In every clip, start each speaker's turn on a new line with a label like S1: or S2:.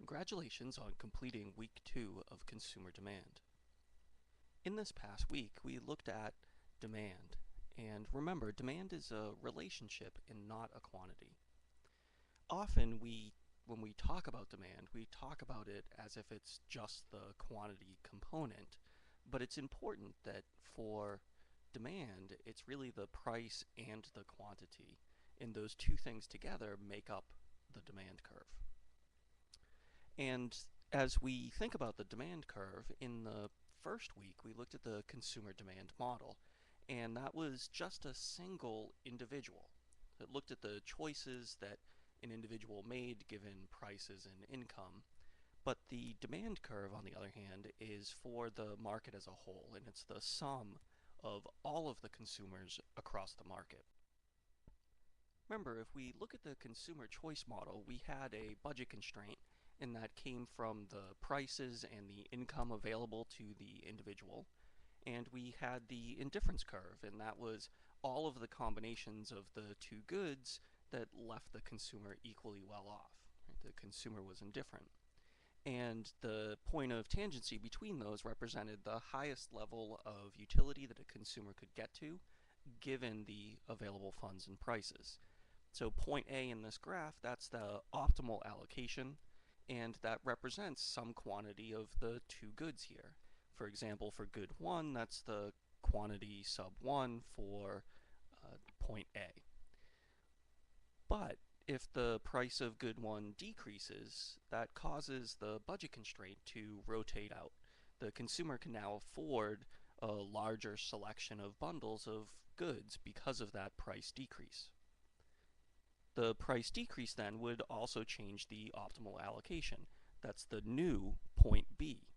S1: Congratulations on completing week 2 of consumer demand. In this past week, we looked at demand. And remember, demand is a relationship and not a quantity. Often when we talk about demand, we talk about it as if it's just the quantity component, but it's important that for demand, it's really the price and the quantity, and those two things together make up the demand curve. And as we think about the demand curve, in the first week we looked at the consumer demand model, and that was just a single individual. It looked at the choices that an individual made given prices and income. But the demand curve, on the other hand, is for the market as a whole, and it's the sum of all of the consumers across the market. Remember, if we look at the consumer choice model, we had a budget constraint, and that came from the prices and the income available to the individual. And we had the indifference curve, and that was all of the combinations of the two goods that left the consumer equally well off. Right? The consumer was indifferent. And the point of tangency between those represented the highest level of utility that a consumer could get to, given the available funds and prices. So point A in this graph, that's the optimal allocation, and that represents some quantity of the two goods here. For example, for good 1, that's the quantity sub 1 for point A. But if the price of good 1 decreases, that causes the budget constraint to rotate out. The consumer can now afford a larger selection of bundles of goods because of that price decrease. The price decrease then would also change the optimal allocation. That's the new point B.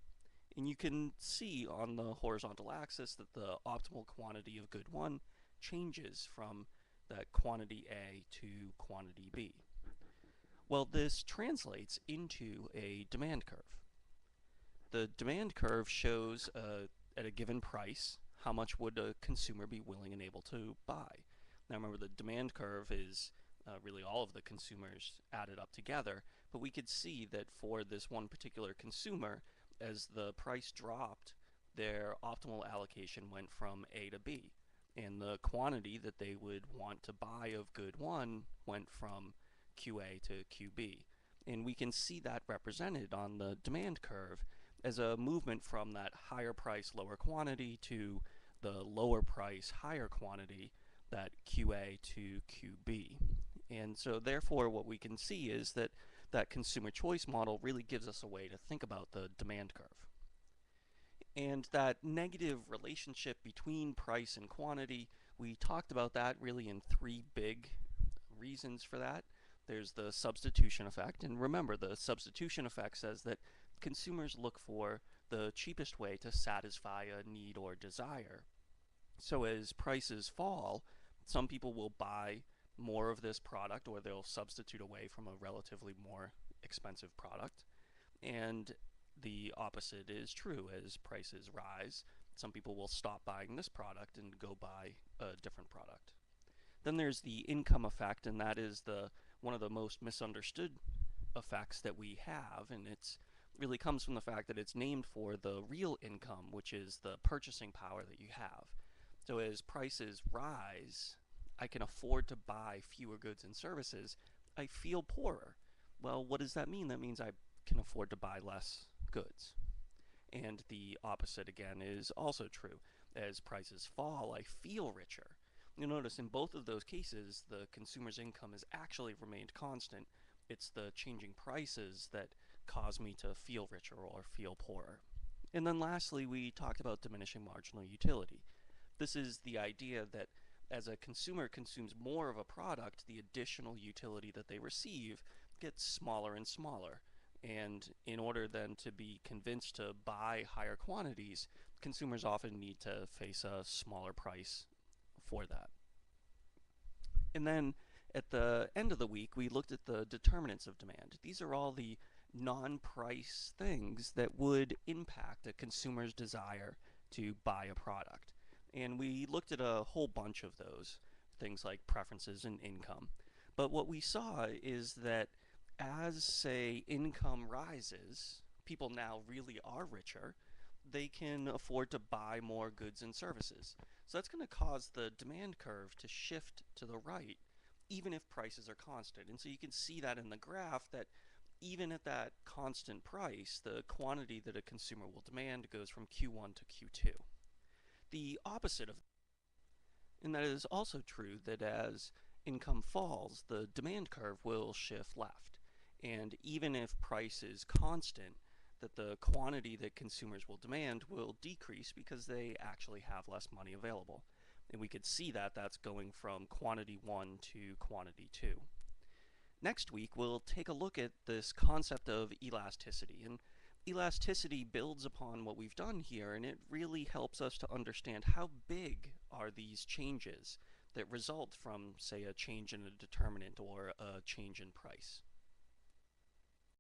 S1: And you can see on the horizontal axis that the optimal quantity of good 1 changes from that quantity A to quantity B. Well, this translates into a demand curve. The demand curve shows at a given price how much would a consumer be willing and able to buy. Now remember, the demand curve is really all of the consumers added up together, but we could see that for this one particular consumer, as the price dropped, their optimal allocation went from A to B, and the quantity that they would want to buy of good 1 went from QA to QB. And we can see that represented on the demand curve as a movement from that higher price, lower quantity to the lower price, higher quantity, that QA to QB. And so therefore what we can see is that that consumer choice model really gives us a way to think about the demand curve. And that negative relationship between price and quantity, we talked about that really in 3 big reasons for that. There's the substitution effect, and remember, the substitution effect says that consumers look for the cheapest way to satisfy a need or desire. So as prices fall, some people will buy more of this product, or they'll substitute away from a relatively more expensive product. And the opposite is true. As prices rise, some people will stop buying this product and go buy a different product. Then there's the income effect, and that is one of the most misunderstood effects that we have, and it's really comes from the fact that it's named for the real income, which is the purchasing power that you have. So as prices rise, I can afford to buy fewer goods and services. I feel poorer. Well, what does that mean? That means I can afford to buy less goods. And the opposite, again, is also true. As prices fall, I feel richer. You'll notice in both of those cases, the consumer's income has actually remained constant. It's the changing prices that cause me to feel richer or feel poorer. And then lastly, we talked about diminishing marginal utility. This is the idea that as a consumer consumes more of a product, the additional utility that they receive gets smaller and smaller. And in order then to be convinced to buy higher quantities, consumers often need to face a smaller price for that. And then at the end of the week, we looked at the determinants of demand. These are all the non-price things that would impact a consumer's desire to buy a product. And we looked at a whole bunch of those, things like preferences and income. But what we saw is that as, say, income rises, people now really are richer, they can afford to buy more goods and services. So that's going to cause the demand curve to shift to the right, even if prices are constant. And so you can see that in the graph that even at that constant price, the quantity that a consumer will demand goes from Q1 to Q2. The opposite of, and that is also true that as income falls, the demand curve will shift left. And even if price is constant, that the quantity that consumers will demand will decrease because they actually have less money available. And we could see that that's going from quantity 1 to quantity 2. Next week, we'll take a look at this concept of elasticity. And elasticity builds upon what we've done here, and it really helps us to understand how big are these changes that result from, say, a change in a determinant or a change in price.